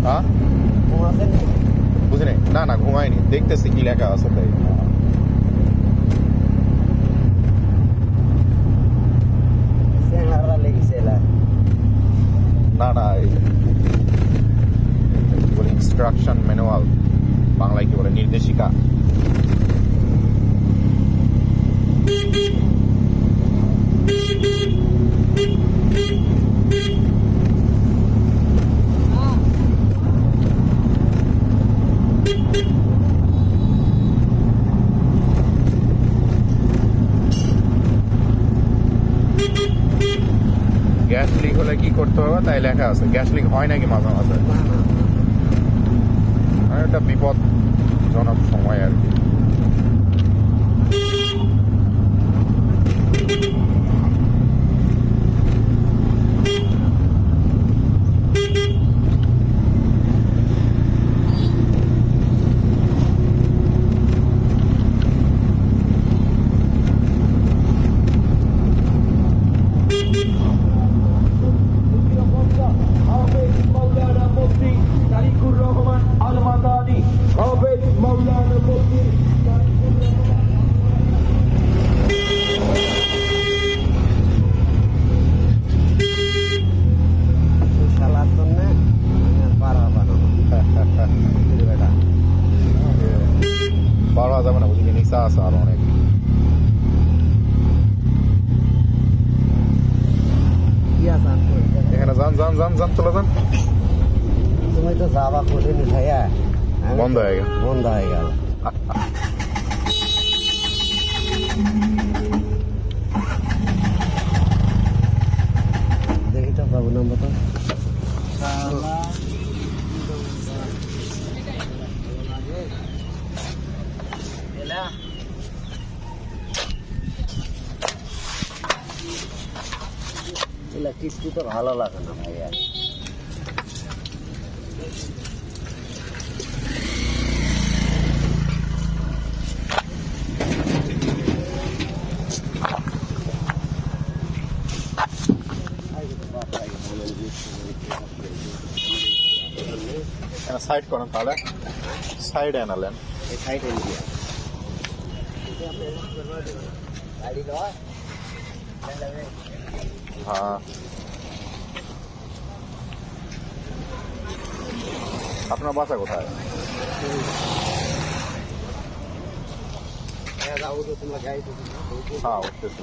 হ্যাঁ বুঝিনি, না না ঘুমাইনি, দেখতেছি কি লেখা আছে তাই। না না কি বলে ইনস্ট্রাকশন ম্যানুয়াল, বাংলায় কি বলে নির্দেশিকা। গ্যাস লিক হলে কি করতে হবে তাই লেখা আছে। গ্যাস লিক হয় নাকি মাঝে মাঝে? এটা বিপদজনক সময় আর কি। পাওয়া যাবে না বুঝলি, নিচা আছে আরো অনেক। এখানে যান যান যান যান, চলে যান। তুমি তো যাবা কোথায় ভাইয়া? বন্ধ হয়ে গেল, বন্ধ হয়ে গেল। দেখি তো বাবু নাম্বার তো কিস্তি তো ভালো লাগে না ভাইয়া। সাইড করেন তাহলে, সাইড এনালেন সাইড এনে হ্যাঁ। আপনার বাসা কোথায়? হ্যাঁ উঠতেছি।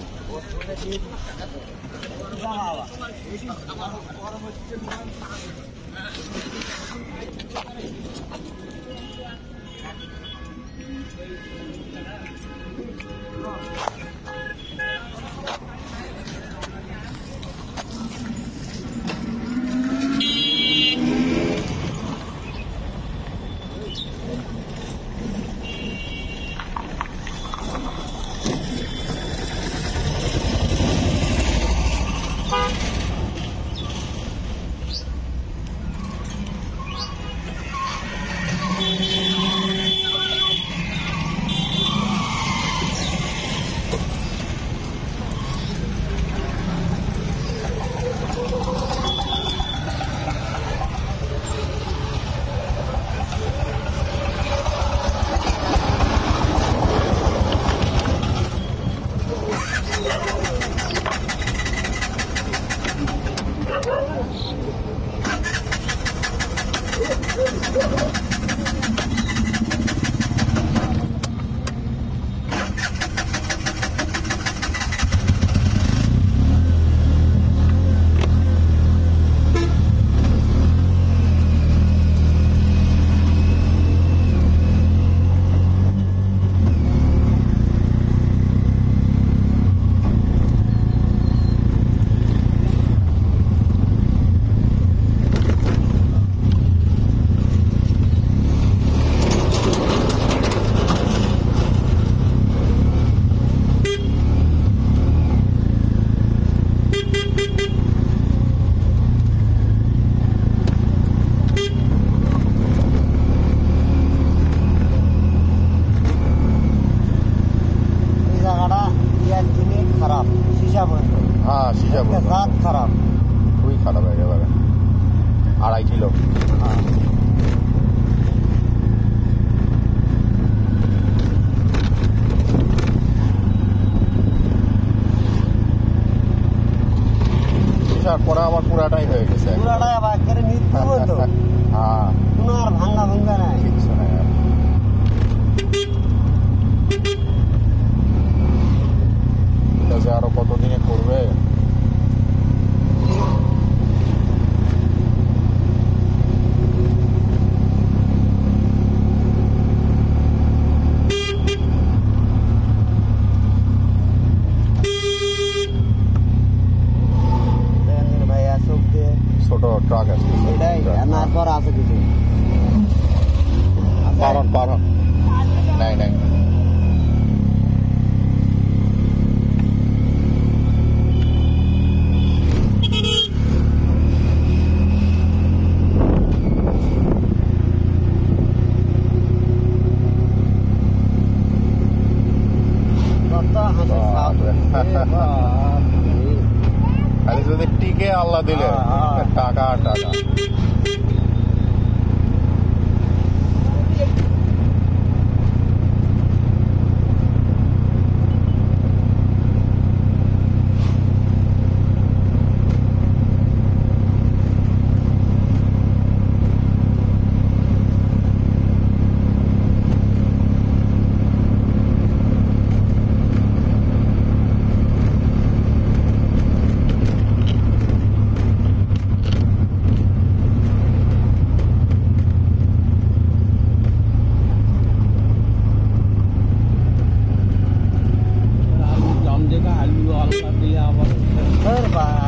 আসার পরে আবার পুরাটাই হয়ে গেছে পুরাটাই আবার একেবারে মৃত্যু হতো। হ্যাঁ কোনো আর ভাঙ্গা ভাঙ্গা নাই। কিছু নাই আর। এটা যে আরো কতদিনে করবে দেখেন ভাইয়া চোখ দিয়ে ছোট ট্রাক আছে এটাই না পর আছে কিছু পারন পারন নাই নাই কত হাসি সাপ খালি যদি টিকে আল্লাহ দিলে টাকা আর টাকা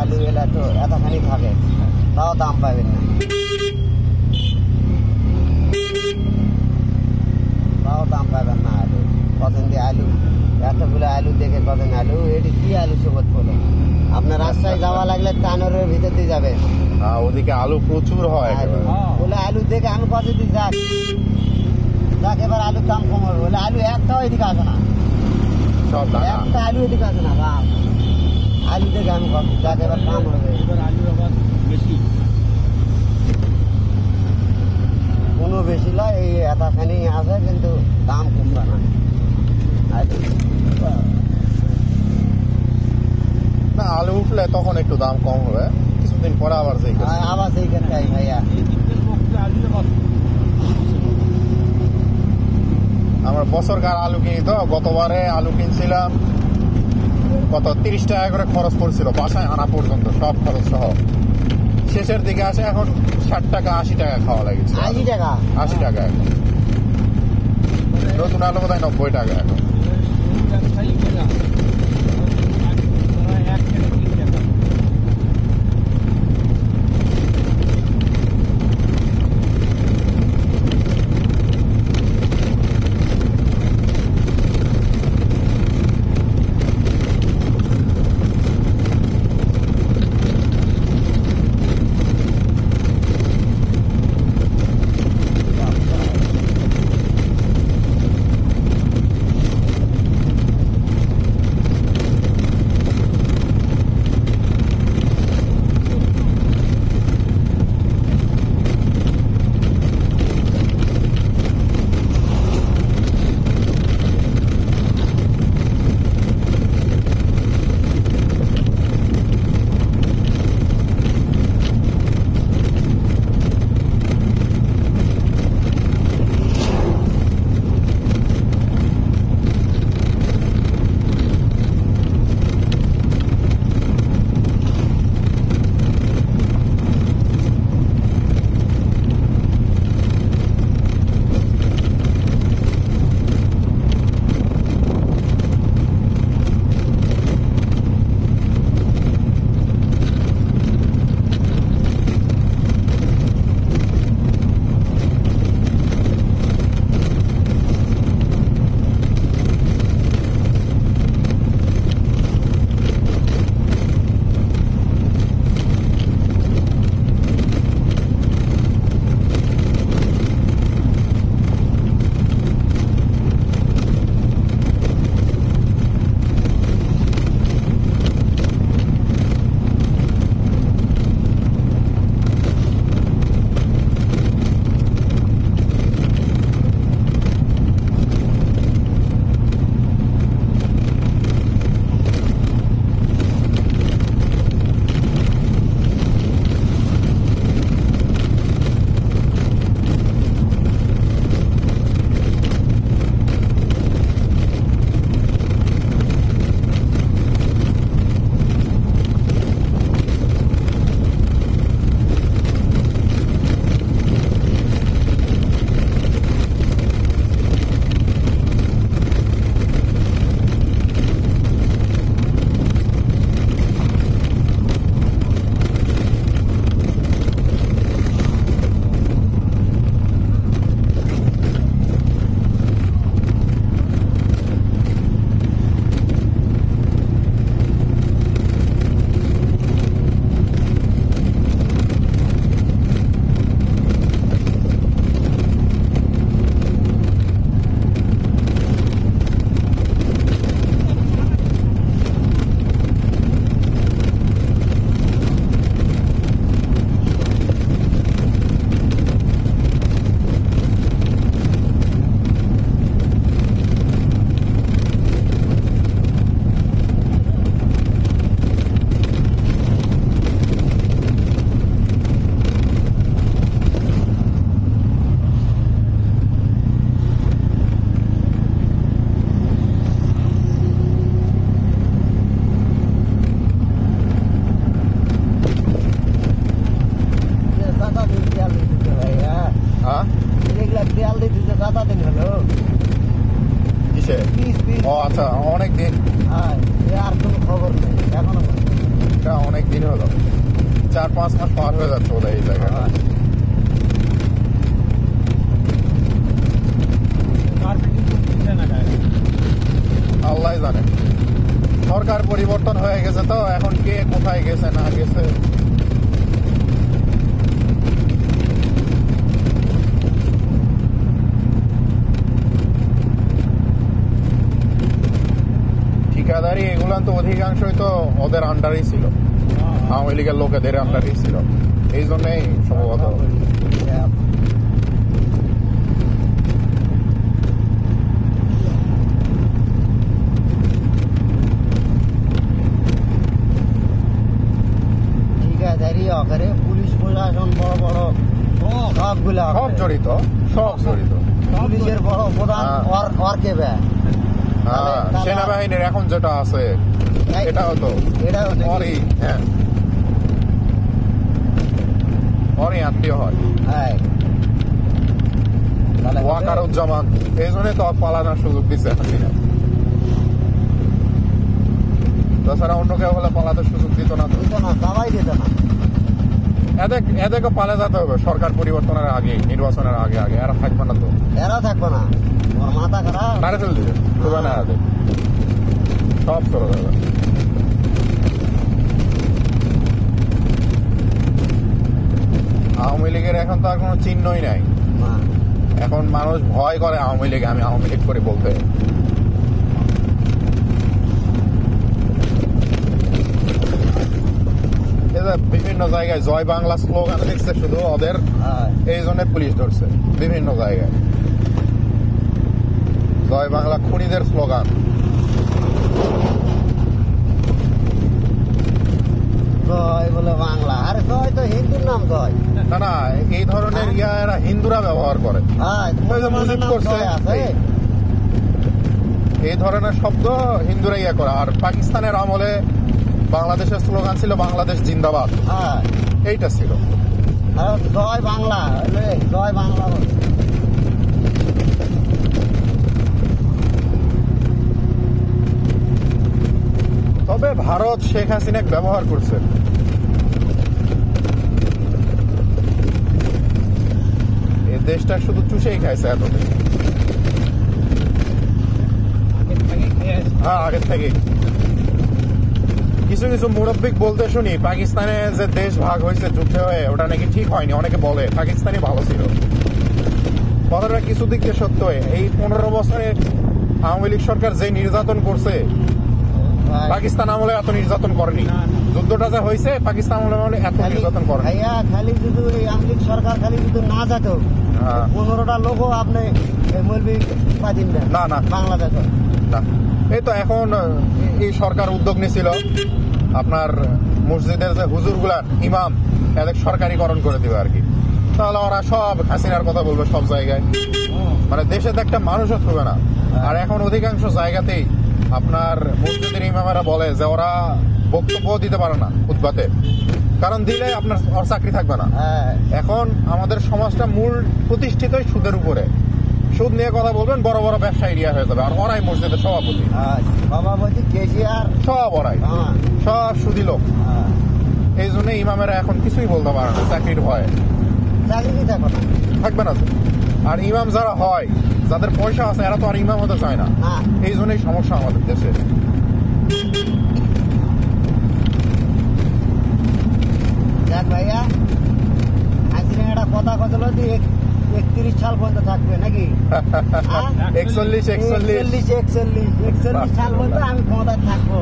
আলু এলা তো এতখানি থাকে তাও দাম পাবেন না তাও দাম পাবেন না আলু কতদিন দিয়ে আলু এতগুলো আলু দেখে কতদিন আলু এটি কি আলু সুবোধ বলো আপনার রাস্তায় যাওয়া লাগলে টানোরের ভিতর দিয়ে যাবে না ওদিকে আলু প্রচুর হয় একেবারে। বলে আলু দেখে আমি কত দিন যাক যাক এবার আলুর দাম কম হবে বলে আলু একটাও এদিকে আসে না সব দানা একটা আলু এদিকে আসে না বাপ আলু দেখে আমি কত যাক এবার কাম হবে কোনো বেশি নয় এই এতখানি আছে কিন্তু দাম কমবে না না আলু উঠলে তখন একটু দাম কম হবে কিছুদিন পরে আবার সেই আবার সেইখানটাই ভাইয়া আমরা বছরকার আলু কিনি তো গতবারে আলু কিনছিলাম কত 30 টাকা করে খরচ পড়ছিল বাসায় আনা পর্যন্ত সব খরচ সহ শেষের দিকে আসে এখন 60 টাকা 80 টাকা খাওয়া লাগছে 80 টাকা 80 টাকা এখন নতুন আলু বোধ হয় 90 টাকা এখন ও আচ্ছা, অনেক দিন। হ্যাঁ, এ আর কোনো খবর নেই এখনো পর্যন্ত। এটা অনেক দিন হলো, 4-5 মাস পার হয়ে যাচ্ছে বোধহয় এই জায়গাটা। হ্যাঁ। আল্লাহ জানে। সরকার পরিবর্তন হয়ে গেছে, তো এখন কে কোথায় গেছে না গেছে। ঠিকাদারি এগুলো তো অধিকাংশই তো ওদের আন্ডারেই ছিল, আওয়ামী লীগের লোকেদের আন্ডারেই ছিল, এই জন্যই সম্ভবত। ঠিকাদারি অকারে পুলিশ প্রশাসন বড় বড় সবগুলা সব জড়িত, সব জড়িত। পুলিশের বড় প্রধান হ্যাঁ। ওর কে ব্যয় হ্যাঁ, সেনাবাহিনীর এখন যেটা আছে এটাও তো এটাও নাকি? ওরই, হ্যাঁ, ওরই আত্মীয় হয়। হ্যাঁ। তাহলে হবে? ওয়াকারুজ্জামান, এই জন্যই তো পালানোর সুযোগ দিচ্ছে হাসিনা। তাছাড়া অন্য কেউ হলে পালাতে সুযোগ দিত না তো। দিত না, সবাই দিত না। এদেরকে পালে যেতে হবে সরকার পরিবর্তনের আগে, নির্বাচনের আগে আগে। এরা থাকবে না তো, এরা থাকবে না, ওর মাথা খারাপ। মারে ফেল দিবে, তবে না এদের সব চলে যাবে। আওয়ামী লীগের এখন তো আর কোনো চিহ্নই নাই। না। এখন মানুষ ভয় করে আওয়ামী লীগ, আমি আওয়ামী লীগ করে বলতে। বিভিন্ন জায়গায় জয় বাংলা স্লোগান দেখছে শুধু ওদের, হ্যাঁ। এই জন্য পুলিশ ধরছে বিভিন্ন জায়গায়। জয় বাংলা খুনিদের স্লোগান। জয় বলে বাংলা, আরে জয় তো হিন্দুর নাম জয়। না না, এই ধরনের এরা হিন্দুরা ব্যবহার করে। হ্যাঁ, ওই যে মুজিব নাম করছে, জয় আছে। এই ধরনের শব্দ হিন্দুরা ইয়ে করে। আর পাকিস্তানের আমলে বাংলাদেশের স্লোগান ছিল বাংলাদেশ জিন্দাবাদ, হ্যাঁ, এইটা ছিল। আর জয় বাংলা, জয় বাংলা বলে। তবে ভারত শেখ হাসিনাকে ব্যবহার করছে। এই দেশটা শুধু চুষেই খাইছে এতদিন। হ্যাঁ, আগের থেকে কিছু কিছু মুরব্বিক বলতে শুনি পাকিস্তানে যে দেশ ভাগ হয়েছে যুদ্ধে হয়ে, ওটা নাকি ঠিক হয়নি। অনেকে বলে পাকিস্তানই ভালো ছিল। কথাটা কিছু দিক দিয়ে সত্য। এই 15 বছরে আওয়ামী লীগ সরকার যে নির্যাতন করছে, পাকিস্তান আমলে এত নির্যাতন করেনি। যুদ্ধটা যা হয়েছে পাকিস্তান আমলে এত নির্যাতন করেনি। ভাইয়া খালি যদি এই আওয়ামী লীগ সরকার খালি যদি না যেত, হ্যাঁ। 15টা লোকও আপনি মৌলবি পাইতেন না, না। বাংলাদেশে। না, এই তো এখন এই সরকার উদ্যোগ নিয়েছিল আপনার মসজিদের যে হুজুরগুলার ইমাম এদের সরকারিকরণ করে দিবে আর কি। তাহলে ওরা সব হাসিনার কথা বলবে সব জায়গায়, মানে দেশে তো একটা মানুষও থাকবে না। আর এখন অধিকাংশ জায়গাতেই আপনার মসজিদের ইমামেরা বলে যে ওরা বক্তব্য দিতে পারে না খুতবাতে, কারণ দিলে আপনার ওর চাকরি থাকবে না। হ্যাঁ। এখন আমাদের সমাজটা মূল প্রতিষ্ঠিতই সুদের উপরে। সুদ নিয়ে কথা বলবেন, বড় বড় ব্যবসা এরিয়া হয়ে যাবে। আর ওরাই মসজিদের সভাপতি, বাবা বলছি কেসিআর সব ওরাই, হ্যাঁ। সব সুদি লোক। হ্যাঁ। এই জন্য ইমামেরা এখন কিছুই বলতে পারে না, চাকরির ভয়ে চাকরি কি থাকবে না? থাকবে না তো। আর ইমাম যারা হয়, যাদের পয়সা আছে, এরা তো আর ইমাম হতে চায় না। না। এই জন্যই সমস্যা আমাদের দেশে। দেখ ভাইয়া, হাসিনা একটা কথা কথা হলো তুই 31 সাল পর্যন্ত থাকবে নাকি? 41 সাল পর্যন্ত আমি ক্ষমতায় থাকবো।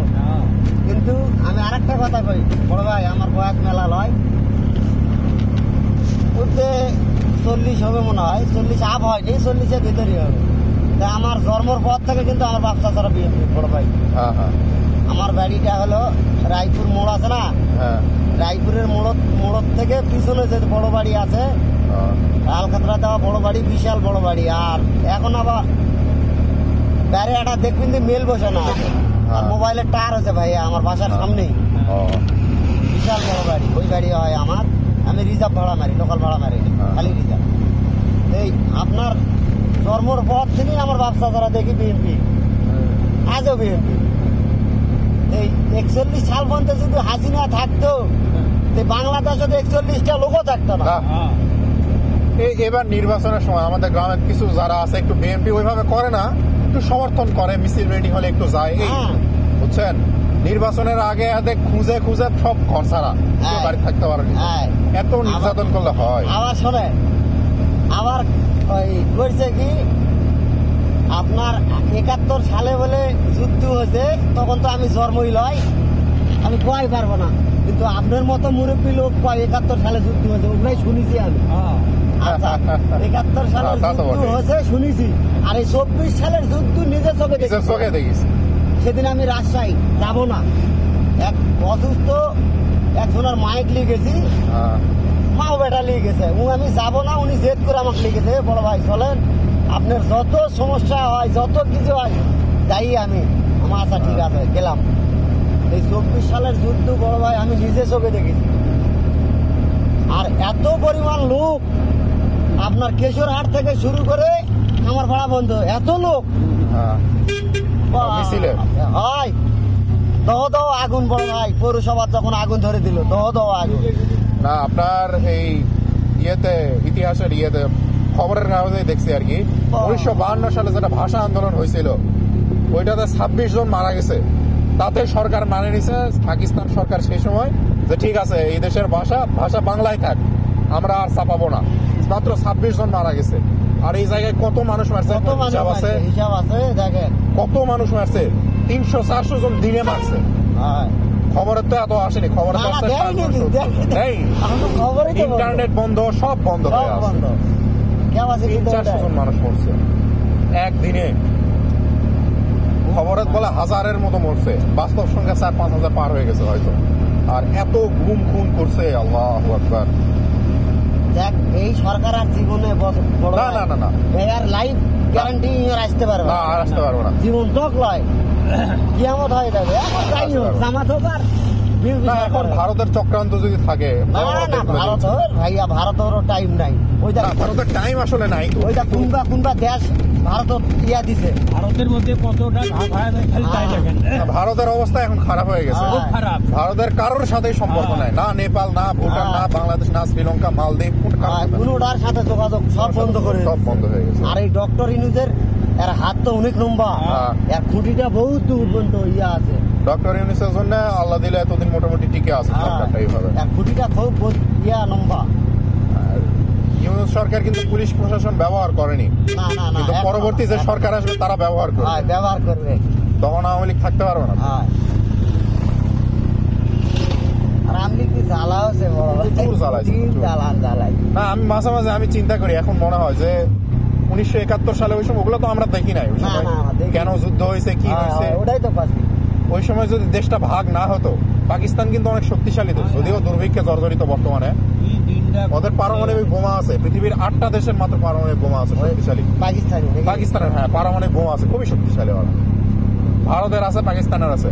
কিন্তু আমি আরেকটা কথা কই, বড় ভাই আমার বয়স মেলা লয়, বলতে 40 হবে মনে হয়, 40 আপ হয়নি, 40-এর ভিতরই হবে। তা আমার জন্মর পর থেকে কিন্তু আমার বাপ চাচারা বিএনপি। বড় ভাই, আমার বাড়িটা হলো রায়পুর মোড় আছে না, রায়পুরের মোড় থেকে পিছনে যে বড় বাড়ি আছে, আলকাতরা দেওয়া বড় বাড়ি, বিশাল বড় বাড়ি। আর এখন আবার বাইরে একটা দেখবেন যে মেল বসে না, মোবাইলের টাওয়ার আছে ভাই আমার বাসার সামনেই, বিশাল বড় বাড়ি। ওই বাড়ি হয় আমার। আমি রিজার্ভ ভাড়া মারি, লোকাল ভাড়া মারি, খালি রিজার্ভ। এই আপনার জন্মর পর থেকেই আমার ব্যবসা যারা দেখি বিএনপি। আজও বিএনপি। এই 41 সাল পর্যন্ত যদি হাসিনা থাকতো বাংলাদেশে 41টা লোকও থাকতো না। এবার নির্বাচনের সময় আমাদের গ্রামের কিছু যারা আছে একটু বিএনপি ওইভাবে করে না, একটু সমর্থন করে, মিছিল মিটিং হলে একটু যায়, এই বুঝছেন। নির্বাচনের আগে এদের খুঁজে খুঁজে সব ঘর ছাড়া, বাড়ি থাকতে পারেনি। এত নির্যাতন করলে হয়। আবার শোনে, আবার ওই করছে কি আপনার 71 সালে বলে যুদ্ধ হয়েছে, তখন তো আমি জন্মই লয়, আমি কয় পারবো না, কিন্তু আপনার মতো মুরব্বী লোক কয় 71 সালে যুদ্ধ হয়েছে, ওগুলাই শুনেছি আমি। আচ্ছা, 71 সালের যুদ্ধ হয়েছে শুনেছি, আর এই 24 সালের যুদ্ধ নিজের চোখে দেখেছি। সেদিন আমি রাজশাহী যাব না, এক অসুস্থ একজনের মাইক লিয়ে গেছি, মাও বেটা লিয়ে গেছে, আমি যাব না, উনি জেদ করে আমাকে লিখেছে, বড় ভাই চলেন, আপনার যত সমস্যা হয় যত কিছু হয় যাই আমি। আমার আচ্ছা ঠিক আছে গেলাম। এই 24 সালের যুদ্ধ বড় ভাই আমি নিজে চোখে দেখেছি। আর এত পরিমাণ লোক আপনার কেশরহাট থেকে শুরু করে আমার ভাড়া বন্ধ, এত লোক হয়। দহ দহ আগুন বড় ভাই, পৌরসভার যখন আগুন ধরে দিল, দহ দহ আগুন। না আপনার এই ইতিহাসের খবরের কাগজে দেখছি আর কি, 1952 সালে যেটা ভাষা আন্দোলন হয়েছিল ওইটাতে 26 জন মারা গেছে। তাতে সরকার মানে নিছে, পাকিস্তান সরকার সেই সময়, যে ঠিক আছে এই দেশের ভাষা বাংলায় থাক, আমরা আর চাপাবো না। মাত্র 26 জন মারা গেছে। আর এই জায়গায় কত মানুষ মারছে হিসাব আছে দেখেন, কত মানুষ মারছে, 300-400 জন দিনে মারছে। খবরের তো এত আসেনি, খবর ইন্টারনেট বন্ধ, সব বন্ধ হয়ে আছে। 300-400 জন মানুষ মরছে একদিনে। খবরের বলে হাজারের মতো মরছে, বাস্তব সংখ্যা 4-5 হাজার পার হয়ে গেছে হয়তো। আর এত গুম খুন করছে, আল্লাহু আকবার। দেখ এই সরকার আর জীবনে না এর লাইফ গ্যারান্টি আসতে পারবে না, আর আসতে পারবে না, জীবন তক লয়, কিয়ামত হয়ে যাবে। এখন যাই হোক, জামাত হোক আর এখন ভারতের চক্রান্ত যদি থাকে, ভাইয়া ভারতেরও টাইম নাই, ওইটা ভারতের টাইম আসলে নাই, ওইটা কোনবা দেশ ভারত ইয়া দিছে, ভারতের মধ্যে কতটা ভারতের অবস্থা এখন খারাপ হয়ে গেছে। ভারতের কারোর সাথে সম্পর্ক নাই, না নেপাল, না ভুটান, না বাংলাদেশ, না শ্রীলঙ্কা, মালদ্বীপ, কোনোটার সাথে যোগাযোগ সব বন্ধ হয়ে গেছে। আর এই ডক্টর ইউনূসের এর হাত তো অনেক লম্বা, এর খুঁটিটা বহুত দূর পর্যন্ত ইয়া আছে। ডক্টর ইউনূসের জন্য আল্লাহ দিলে এতদিন মোটামুটি টিকে আছে সরকারটা এইভাবে। খুঁটিটা খুব ইয়া লম্বা। ইউনূস সরকার কিন্তু পুলিশ প্রশাসন ব্যবহার করেনি, কিন্তু পরবর্তী যে সরকার আসবে তারা ব্যবহার করবে, তখন আওয়ামী লীগ থাকতে পারবে না। আর আমি কি জ্বালা আছে না, আমি মাঝে মাঝে আমি চিন্তা করি, এখন মনে হয় যে 1971 সালে ওই সময় ওগুলো তো আমরা দেখি নাই, কেন যুদ্ধ হয়েছে, কি হয়েছে, ওটাই তো ওই সময় যদি দেশটা ভাগ না হতো, পাকিস্তান কিন্তু অনেক শক্তিশালী দেশ, যদিও দুর্ভিক্ষে জর্জরিত বর্তমানে। ওদের পারমাণবিক বোমা আছে, পৃথিবীর 8টা দেশের মাত্র পারমাণবিক বোমা আছে শক্তিশালী। পাকিস্তানের, হ্যাঁ, পারমাণবিক বোমা আছে, খুবই শক্তিশালী। ওরা ভারতের আছে, পাকিস্তানের আছে।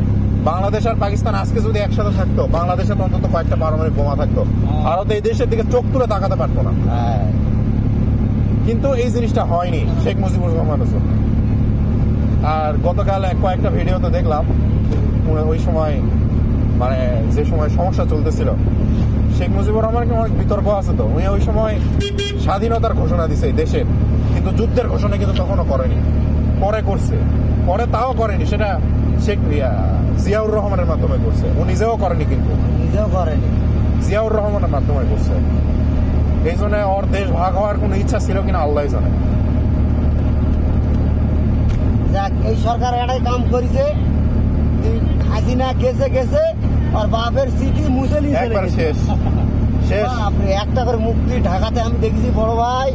বাংলাদেশ আর পাকিস্তান আজকে যদি একসাথে থাকতো, বাংলাদেশে তো অন্তত কয়েকটা পারমাণবিক বোমা থাকতো, ভারত এই দেশের দিকে চোখ তুলে তাকাতে পারতো না। কিন্তু এই জিনিসটা হয়নি শেখ মুজিবুর রহমানের জন্য। আর গতকাল কয়েকটা ভিডিওতে দেখলাম, ওই সময় মানে যে সময় সমস্যা চলতেছিল, শেখ মুজিবুর রহমানের অনেক বিতর্ক আছে, তো উনি ওই সময় স্বাধীনতার ঘোষণা দিছে দেশের, কিন্তু যুদ্ধের ঘোষণা কিন্তু তখনও করেনি, পরে করছে, পরে তাও করেনি, সেটা শেখ জিয়াউর রহমানের মাধ্যমে করছে, ও নিজেও করেনি, কিন্তু জিয়াউর রহমানের মাধ্যমে করছে। এই জন্য ওর দেশ ভাগ হওয়ার কোন ইচ্ছা ছিল কিনা আল্লাহ জানে। এই সরকার এটাই কাম করেছে, হাসিনা গেছে আর বাপের সিটি মুছে নিয়েছে, শেষ। একটা করে মুক্তি ঢাকাতে আমি দেখেছি বড় ভাই,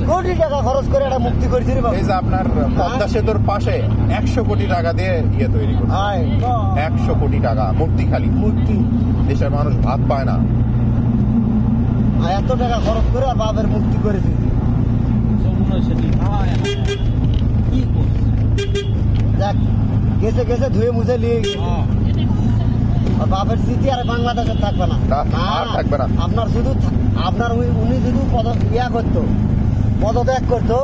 কোটি টাকা খরচ করে একটা মুক্তি করেছি। এই যে আপনার পদ্মা সেতুর পাশে 100 কোটি টাকা দিয়ে তৈরি করছে, 100 কোটি টাকা মূর্তি, খালি মূর্তি। দেশের মানুষ ভাত পায় না, এত টাকা খরচ করে আর বাপের মুক্তি করে দিয়েছি। গেছে ধুয়ে মুছে নিয়ে বাপের স্মৃতি আর বাংলাদেশে থাকবে না, থাকবে না। আপনার শুধু উনি শুধু ইয়া করতো, পদত্যাগ করতো,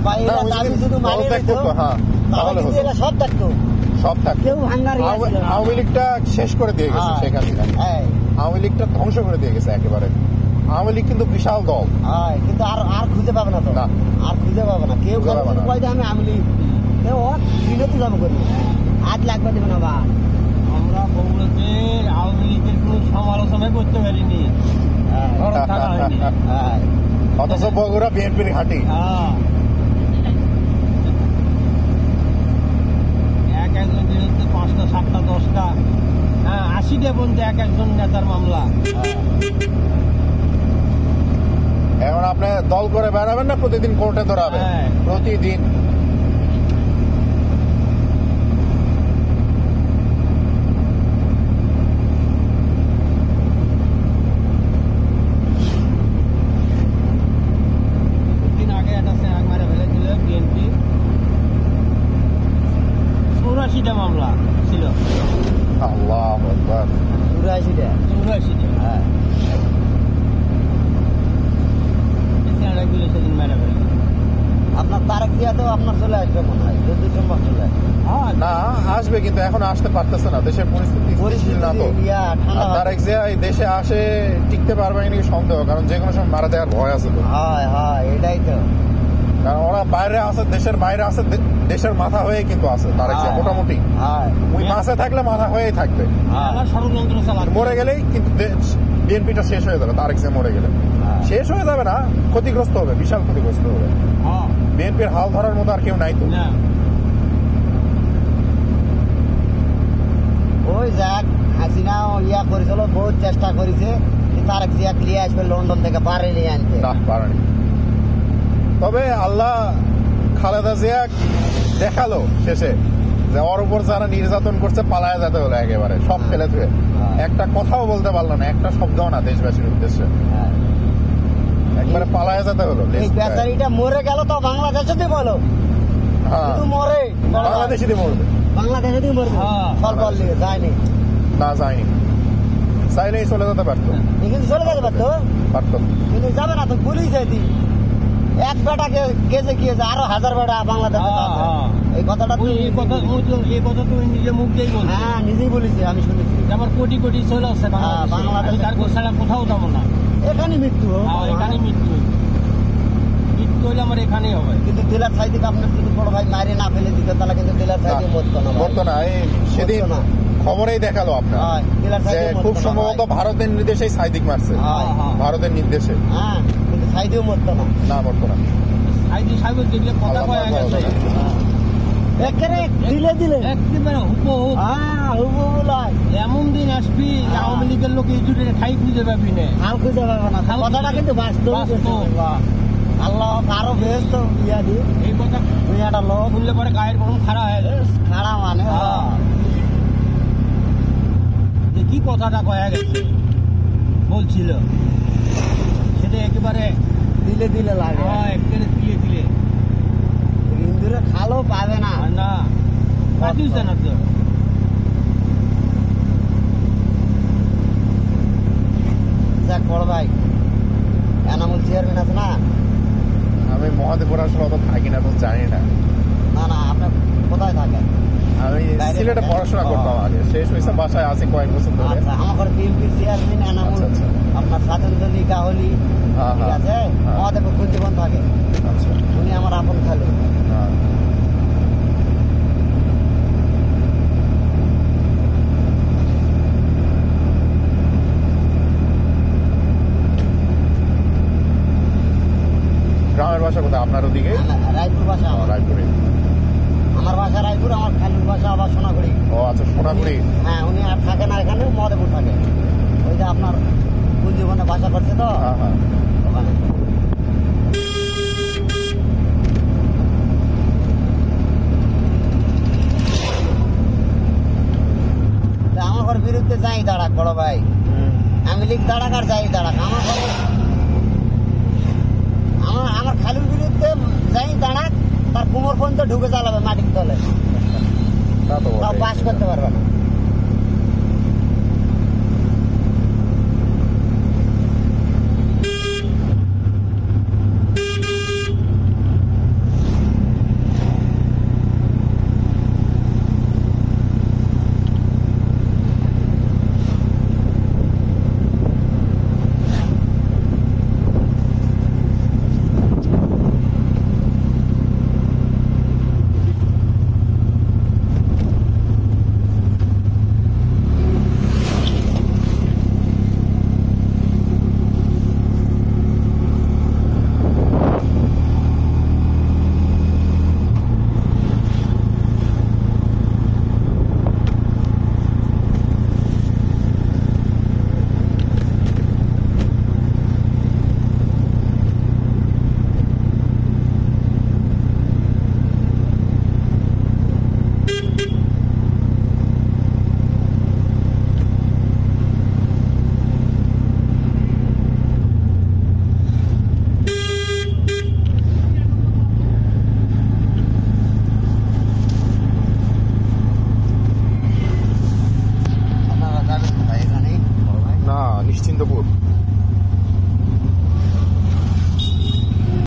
ভাই না, এরা ওই দাবি যদি শুধু মারিয়ে পদত্যাগ দিত, করতো, হ্যাঁ, তাহলে তাহলে কিন্তু হতো। এরা সব থাকতো, সব থাকতো। কেউ ভাঙ্গার ইয়ে ছিল না। আওয়ামী লীগটা শেষ করে দিয়ে গেছে হ্যাঁ। শেখ হাসিনা। হ্যাঁ, আওয়ামী লীগটা ধ্বংস করে দিয়ে গেছে একেবারে। আওয়ামী লীগ কিন্তু বিশাল দল। হ্যাঁ, কিন্তু আর খুঁজে পাবে না তো, না। আর খুঁজে পাবে না কেউ। খুঁজে পাবে না। কয় যে আমি আমলি কেউ বিরতি যাবো করি, আজ লাগবে দেবে না বা। আমরা বগুড়াতে আওয়ামী লীগের কোনো সমালোচনাই করতে পারিনি, হ্যাঁ, ঘরে থাকা হয়নি। হ্যাঁ, অথচ বগুড়া বিএনপির ঘাঁটি। হ্যাঁ। একজন বিরুদ্ধে 5টা 7টা 10টা 80টা পর্যন্ত একজন নেতার মামলা। হ্যাঁ। এখন আপনি দল করে বেড়াবেন না প্রতিদিন কোর্টে ধরাবেন? হ্যাঁ। প্রতিদিন। দিন আগে একটা স্যাক মারে ফেলেছিল বিএনপি, 84টা মামলা ছিল। আল্লাহু আকবার। 84টা। 84টা। হ্যাঁ, স্যাকগুলো সেদিন মেরে ফেলে। আপনার তারেক জিয়াতেও আপনার চলে আসবে মনে হয়, যদি সম্ভব চলে আসবে। না, আসবে কিন্তু এখন আসতে পারতেছে না, দেশের পরিস্থিতি স্থিতিশীল না তো। পরিস্থিতি ঠান্ডা আর তারেক জিয়া এই দেশে আসে টিকতে পারবে নাকি সন্দেহ, কারণ যে কোনো সময় মারা দেওয়ার ভয় আছে তো। হয়, হয়, এটাই তো। কারণ ওরা বাইরে আছে, দেশের বাইরে আছে, দেশের মাথা হয়ে কিন্তু আছে তারেক জিয়া মোটামুটি। হয়, ওই মাসে থাকলে মাথা হয়েই থাকবে। আমার ষড়যন্ত্র চালাচ্ছে। মরে গেলেই কিন্তু বিএনপিটা শেষ হয়ে যাবে। তারেক জিয়া মরে গেলে হ্যাঁ। শেষ হয়ে যাবে না, ক্ষতিগ্রস্ত হবে, বিশাল ক্ষতিগ্রস্ত হবে। হ্যাঁ, বিএনপির হাল ধরার মতো আর কেউ নাই তো। না। ওই যাক হাসিনা ইয়া করেছিল, বহুত চেষ্টা করেছে যে তারেক জিয়া নিয়ে আসবে লন্ডন থেকে, পারে নিয়ে আনতে। না, পারেনি। তবে আল্লাহ খালেদা জিয়া দেখালো শেষে যে ওর উপর যারা নির্যাতন করছে পালায় যেতে হলো একেবারে, সব ফেলে ধুয়ে। একটা কথাও বলতে পারলো না, একটা শব্দও না দেশবাসীর উদ্দেশ্যে, হ্যাঁ। একবারে পালায় যেতে হলো। এই বেচারিটা মরে গেল তো বাংলাদেশে দিয়ে বলো, হ্যাঁ, শুধু মরে বাংলাদেশি দিয়ে মরবে। বাংলাদেশে দিয়ে মরবে, হ্যাঁ, ফল বল নিয়ে যায়নি। না, যায়নি, চাইলেই চলে যেতে পারতো। এ কিন্তু চলে যেতে পারতো, পারতো। কিন্তু যাবে না তো, পুলিশ এদি এক বেটাকে কেজে গিয়েছে, আরো 1000 বেটা বাংলাদেশে হ্যাঁ, আছে। হ্যাঁ। এই কথাটা ওই এই কথা এই কথা তুমি নিজে মুখ দিয়েই বলছো। হ্যাঁ, নিজেই বলেছি, আমি শুনেছি। আমার কোটি কোটি চলে আসছে বাংলাদেশে। বাংলাদেশে। আমি তার ছাড়া কোথাও যাবো না। এখানে মৃত্যু হোক, হ্যাঁ, এখানে মৃত্যু। মৃত্যু হলে আমার এখানেই হবে। কিন্তু দিলার সাইডে আপনার যদি বড় ভাই মারে না ফেলে দিত, তাহলে কিন্তু দিলার সাইডে মরতো না ভাই। মরতো না। এই সেদিন মরতো না। খবরেই দেখালো আপনার হ্যাঁ, দিলার যে সাইডে খুব সম্ভবত ভারতের নির্দেশেই সাইদিক মারছে। হ্যাঁ, ভারতের নির্দেশে। হ্যাঁ, কিন্তু সাইডেও মরতো না। না, মরতো না। সাইদি সাহেব যেগুলো কথা আল্লাহ কয়ে গেছে একেবারে দিলে দিলে একেবারে হুবহুব। হ্যাঁ, হুবহুবুলাই। এমন দিন আসবি যে আওয়ামী লীগের লোক এই জুড়ে ঠাই খুঁজে পাবি না। হাল খুঁজে পাবে না, হাল কথাটা খুঁজে- কিন্তু বাস্তব। বাস্তব। আল্লাহ আরো বেশ তো ইয়া দি এই কথা দুনিয়াটা লোক শুনলে পরে গায়ের গরম খারাপ হয়ে যায়। খাড়া মানে হ্যাঁ। যে কি কথাটা কয়ে গেছে বলছিল সেটা একেবারে দিলে দিলে লাগে। একেবারে তিলে তিলে। হিন্দুরা খালো পাবে না। আর না পাঠিয়েছে না তো। যাক বড় ভাই, এনামুল চেয়ারম্যান আছে না? আমি মহাদেবপুর আসলে অত থাকি না তো, জানি না। না না, আপনি কোথায় থাকেন? আমি বাইরে সিলেটে থাকেন? পড়াশোনা করতাম আগে, শেষ হয়েছে, বাসায় আছি কয়েক বছর ধরে। আচ্ছা, আমার বিএনপির চেয়ারম্যান এনামুল, আচ্ছা, আচ্ছা। আপনার স্বাতন্ত্রী কাহলি, হ্যাঁ, ঠিক হ্যাঁ, আছে, হ্যাঁ। মহাদেব কুঞ্জীবন থাকে, আচ্ছা, উনি আমার আপন খালু। হ্যাঁ। গ্রামের বাসা কোথায় আপনার ওদিকে? রায়পুর বাসা আমার। রায়পুরে। আমার বাসা রায়পুর, আমার খালুর বাসা আবার সোনাগুড়ি। ও আচ্ছা, সোনাগুড়ি। হ্যাঁ, উনি আর থাকে না এখানে, মহাদেবপুর থাকে। ওই যে আপনার কুঞ্জীবনে বাসা করছে তো হ্যাঁ, হ্যাঁ। ওখানে। তা আমার ঘর বিরুদ্ধে যাই দাঁড়াক বড় ভাই, আমি লীগ দাঁড়াক আর যাই দাঁড়াক, আমার ঘর আমার খালুর বিরুদ্ধে যাই দাঁড়াক, তার কোমর পর্যন্ত ঢুকে চালাবে মাটির তলে, তা তো তাও বটেই। পাস করতে পারবে না।